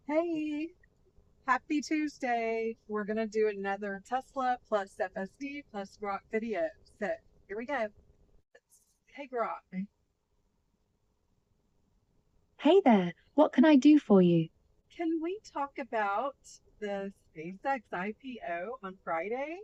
Hey, happy Tuesday. We're going to do another Tesla plus FSD plus Grok video. So here we go. Hey, Grok, Hey there, what can I do for you? can we talk about the SpaceX IPO on Friday?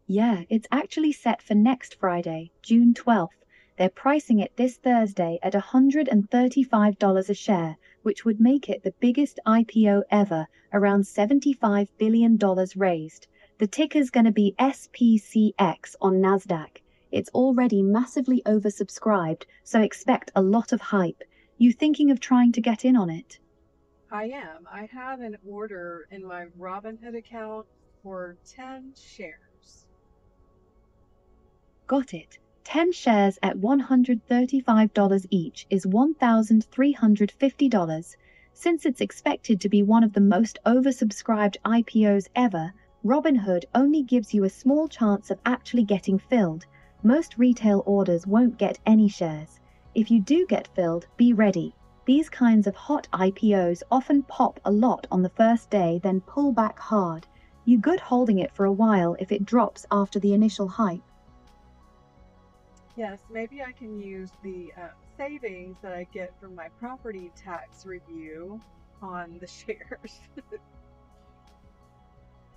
Yeah, it's actually set for next Friday, June 12th. They're pricing it this Thursday at $135 a share, which would make it the biggest IPO ever, around $75 billion raised. The ticker's gonna be SPCX on NASDAQ. It's already massively oversubscribed, so expect a lot of hype. You thinking of trying to get in on it? I am. I have an order in my Robinhood account for 10 shares. Got it. 10 shares at $135 each is $1,350. Since it's expected to be one of the most oversubscribed IPOs ever, Robinhood only gives you a small chance of actually getting filled. Most retail orders won't get any shares. If you do get filled, be ready. These kinds of hot IPOs often pop a lot on the first day, then pull back hard. You good holding it for a while if it drops after the initial hype. Yes, maybe I can use the savings that I get from my property tax review on the shares.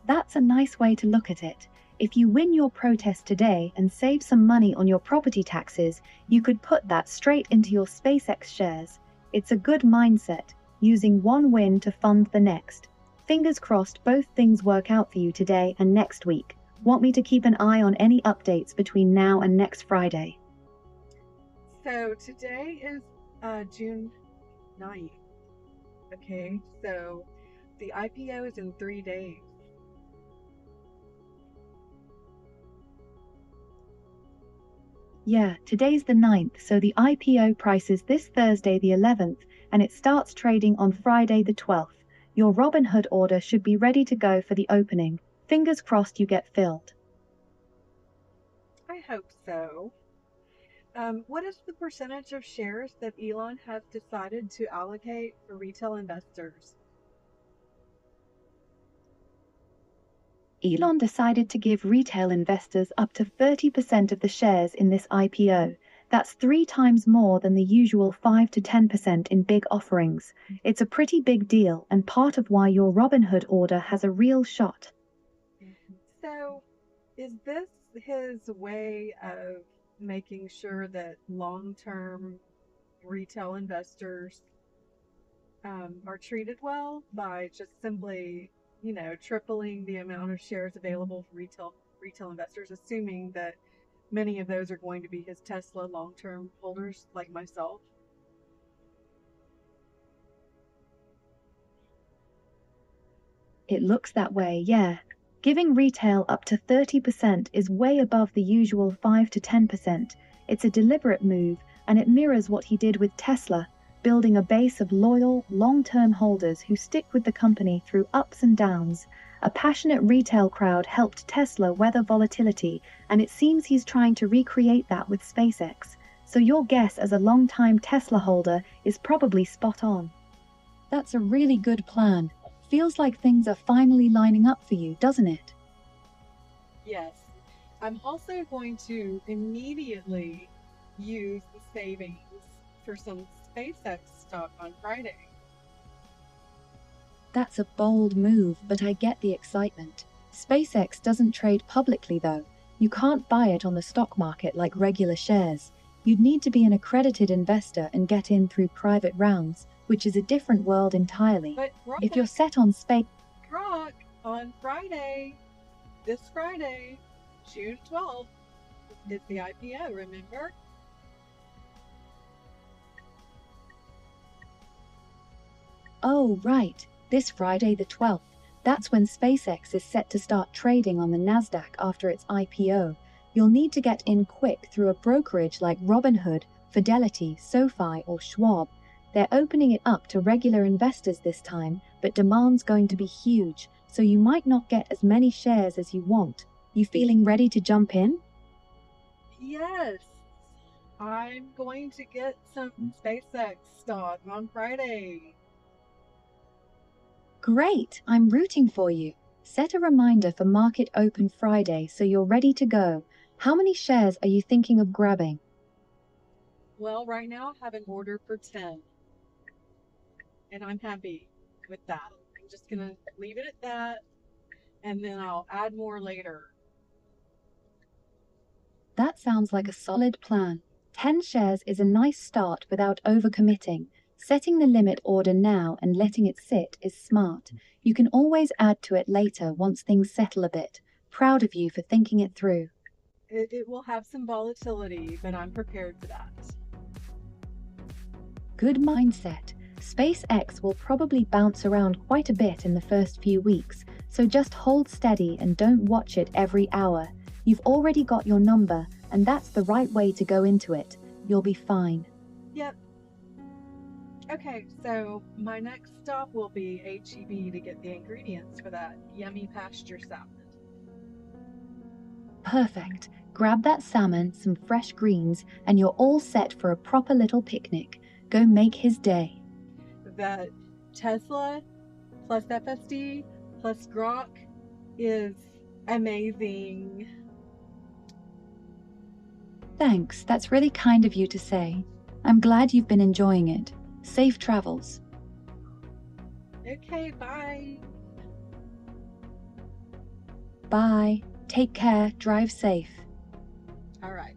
That's a nice way to look at it. If you win your protest today and save some money on your property taxes, you could put that straight into your SpaceX shares. It's a good mindset, using one win to fund the next. Fingers crossed both things work out for you today and next week. Want me to keep an eye on any updates between now and next Friday? So today is June 9th. Okay, so the IPO is in 3 days. Yeah, today's the 9th, so the IPO price is this Thursday the 11th, and it starts trading on Friday the 12th. Your Robinhood order should be ready to go for the opening. Fingers crossed you get filled. I hope so. What is the percentage of shares that Elon has decided to allocate for retail investors? Elon decided to give retail investors up to 30% of the shares in this IPO. That's 3 times more than the usual 5 to 10% in big offerings. It's a pretty big deal and part of why your Robinhood order has a real shot. So, is this his way of making sure that long term retail investors are treated well by just simply, tripling the amount of shares available for retail investors, assuming that many of those are going to be his Tesla long-term holders like myself. It looks that way, yeah. Giving retail up to 30% is way above the usual 5 to 10%. It's a deliberate move, and it mirrors what he did with Tesla, building a base of loyal, long-term holders who stick with the company through ups and downs. A passionate retail crowd helped Tesla weather volatility, and it seems he's trying to recreate that with SpaceX. So your guess as a long-time Tesla holder is probably spot on. That's a really good plan. Feels like things are finally lining up for you, doesn't it? Yes. I'm also going to immediately use the savings for some SpaceX stock on Friday. That's a bold move, but I get the excitement. SpaceX doesn't trade publicly, though. You can't buy it on the stock market like regular shares. You'd need to be an accredited investor and get in through private rounds, which is a different world entirely. But If you're set on space, Grok on Friday, this Friday, June 12th, is the IPO, remember? oh, right, this Friday the 12th. That's when SpaceX is set to start trading on the NASDAQ after its IPO. You'll need to get in quick through a brokerage like Robinhood, Fidelity, SoFi, or Schwab. They're opening it up to regular investors this time, but demand's going to be huge, so you might not get as many shares as you want. You feeling ready to jump in? Yes. I'm going to get some SpaceX stock on Friday. Great, I'm rooting for you. Set a reminder for market open Friday so you're ready to go. How many shares are you thinking of grabbing? Well, right now I have an order for 10, and I'm happy with that. I'm just going to leave it at that, and then I'll add more later. That sounds like a solid plan. 10 shares is a nice start without overcommitting. Setting the limit order now and letting it sit is smart. You can always add to it later once things settle a bit. Proud of you for thinking it through. It will have some volatility, but I'm prepared for that. Good mindset. SpaceX will probably bounce around quite a bit in the first few weeks, so just hold steady and don't watch it every hour. You've already got your number, and that's the right way to go into it. You'll be fine. Yep. Okay, so my next stop will be HEB to get the ingredients for that yummy pasture salad. Perfect. Grab that salmon, some fresh greens, and you're all set for a proper little picnic. Go make his day. That Tesla plus FSD plus Grok is amazing. Thanks, that's really kind of you to say. I'm glad you've been enjoying it. Safe travels. Okay, bye. Bye. Take care. Drive safe. All right.